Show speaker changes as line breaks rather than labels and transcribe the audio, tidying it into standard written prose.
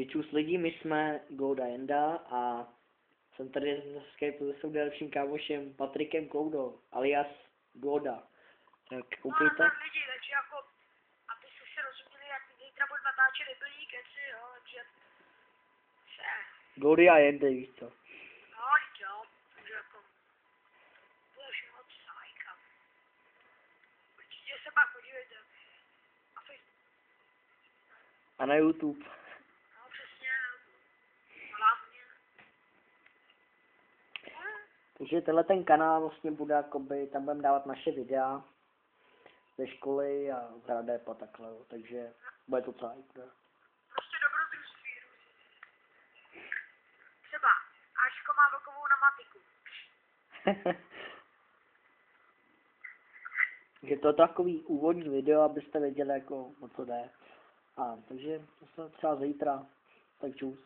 Čus lidi, my jsme Gouda Jenda a jsem tady s Skypeu se svým nejlepším kámošem Patrikem Koudou, alias Gouda. Tak koukejte.
No, lidi, takže jako, abyste si rozuměli, jak zítra budu natáčet debilní keci, jo, takže se...
Goudy a Jendy, víš co.
No, jo, takže jako... Bože moc sajka. Určitě se pak podívejte. A Facebook.
A na YouTube.
No, přesně. Hlavně.
Takže tenhle ten kanál vlastně bude jakoby, tam budeme dávat naše videa ze školy a z hradeb a takhle, jo. Takže bude to celé.
Prostě dobrodružství. Třeba Aško má vlkovou na matiku.
Je to takový úvodní video, abyste věděli, jako, o co jde. A takže to se třeba zítra. Tak čus.